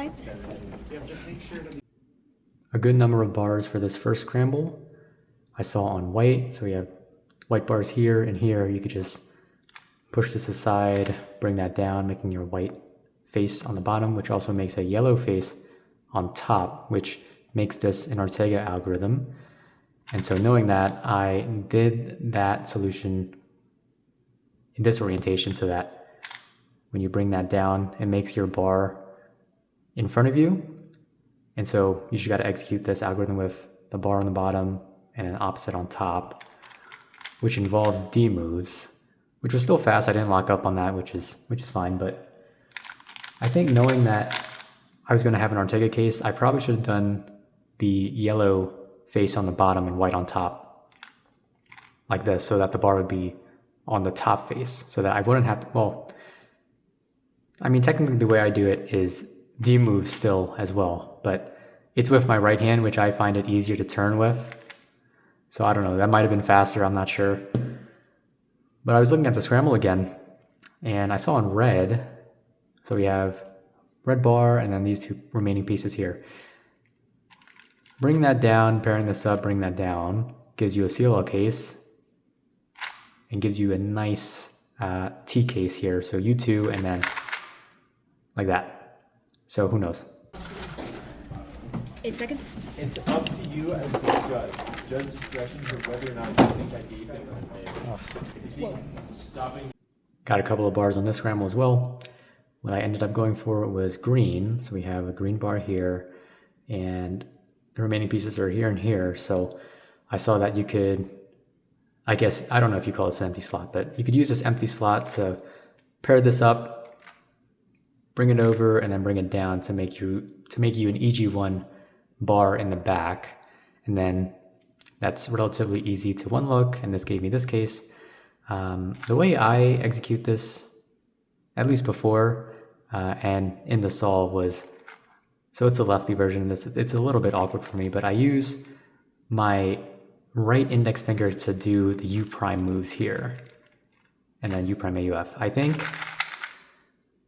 lights. A good number of bars for this first scramble I saw on white. So we have white bars here and here. You could just push this aside, bring that down, making your white face on the bottom, which also makes a yellow face on top, which makes this an Ortega algorithm. And so knowing that, I did that solution in this orientation so that when you bring that down, it makes your bar in front of you. And so you just got to execute this algorithm with the bar on the bottom and an opposite on top, which involves D moves, which was still fast. I didn't lock up on that, which is fine. But I think knowing that I was going to have an Ortega case, I probably should have done the yellow face on the bottom and white on top like this, so that the bar would be on the top face, so that I wouldn't have to, well, I mean, technically the way I do it is D moves still as well, but it's with my right hand, which I find it easier to turn with. So I don't know, that might have been faster, I'm not sure. But I was looking at the scramble again, and I saw in red, so we have red bar and then these two remaining pieces here. Bring that down, pairing this up, bring that down, gives you a CLL case and gives you a nice T case here. So U2 and then like that. So who knows? 8 seconds. It's up to you as the judge. Judge discretion for whether or not you think I gave him stopping. Got a couple of bars on this scramble as well. What I ended up going for was green. So we have a green bar here and the remaining pieces are here and here. So I saw that you could, I guess, I don't know if you call this an empty slot, but you could use this empty slot to pair this up, bring it over, and then bring it down to make you an EG1 bar in the back. And then that's relatively easy to one look, and this gave me this case. The way I execute this, at least before and in the solve, was, so it's a lefty version of this. It's a little bit awkward for me, but I use my right index finger to do the U prime moves here, and then U prime AUF. I think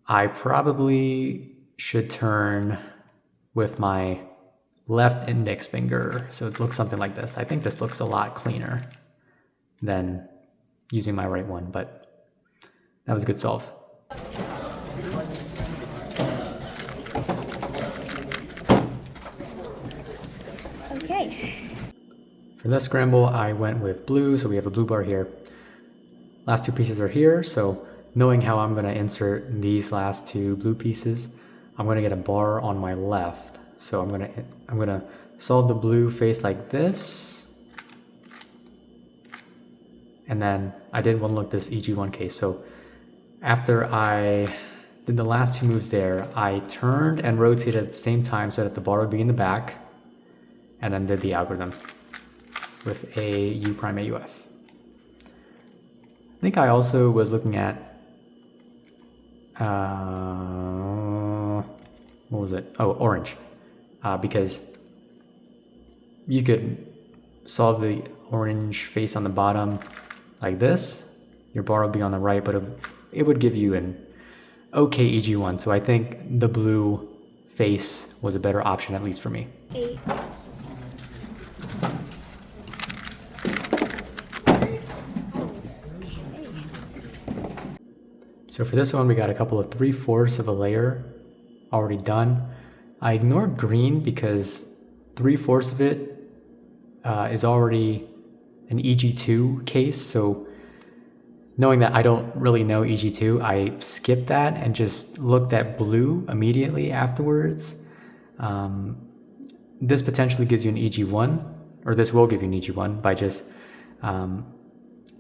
I probably should turn with my left index finger, so it looks something like this. I think this looks a lot cleaner than using my right one, but that was a good solve. Okay. For this scramble, I went with blue, so we have a blue bar here. Last two pieces are here, so knowing how I'm going to insert these last two blue pieces, I'm going to get a bar on my left. So I'm going to solve the blue face like this. And then I did one look this EG1 case. So after I did the last two moves there, I turned and rotated at the same time so that the bar would be in the back, and then did the algorithm with a U prime AUF. I think I also was looking at, what was it? Oh, orange. Because you could solve the orange face on the bottom like this. Your bar would be on the right, but it would give you an okay EG1. So I think the blue face was a better option, at least for me. 8. So for this one, we got a couple of 3/4 of a layer already done. I ignored green because 3/4 of it is already an EG2 case. So knowing that I don't really know EG2, I skipped that and just looked at blue immediately afterwards. This potentially gives you an EG1, or this will give you an EG1 by just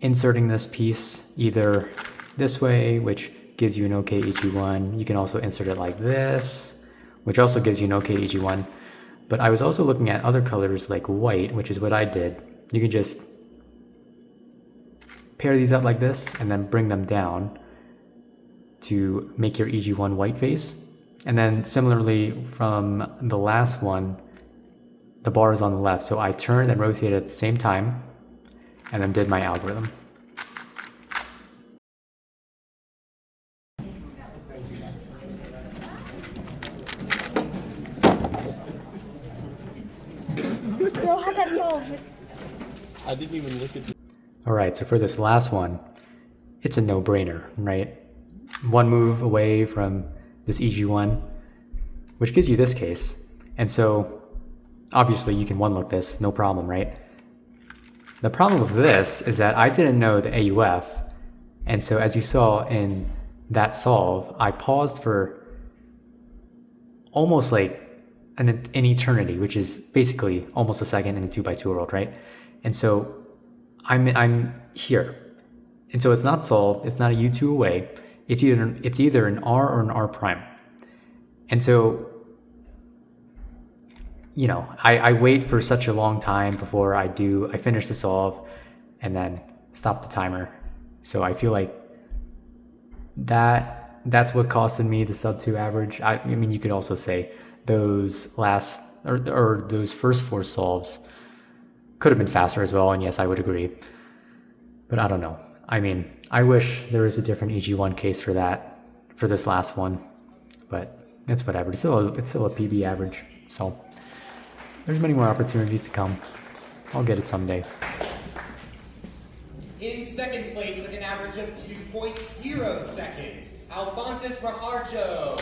inserting this piece either this way, which gives you an okay EG1. You can also insert it like this, which also gives you an okay EG1. But I was also looking at other colors like white, which is what I did. You can just pair these up like this and then bring them down to make your EG1 white face. And then similarly from the last one, the bar is on the left. So I turned and rotated at the same time and then did my algorithm. solve it. I didn't even look at the... Alright, so for this last one, it's a no-brainer, right? One move away from this EG1, which gives you this case. And so, obviously you can one-look this, no problem, right? The problem with this is that I didn't know the AUF, and so as you saw in that solve, I paused for almost like an eternity, which is basically almost a second in a 2x2 world, right? And so I'm here. And so it's not solved, it's not a U2 away, it's either an R or an R prime. And so, you know, I wait for such a long time before I finish the solve and then stop the timer. So I feel like that's what costed me the sub 2 average. I mean, you could also say those last or those first 4 solves could have been faster as well, and yes, I would agree. But I don't know. I mean, I wish there was a different EG1 case for this last one, but it's whatever. It's still a PB average, so there's many more opportunities to come. I'll get it someday. In second place with an average of 2.0 seconds, Alphonsus Raharjo.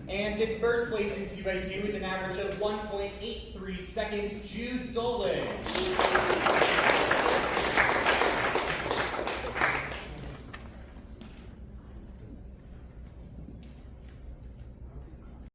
And in first place in 2x2 with an average of 1.83 seconds, Jude Dolan.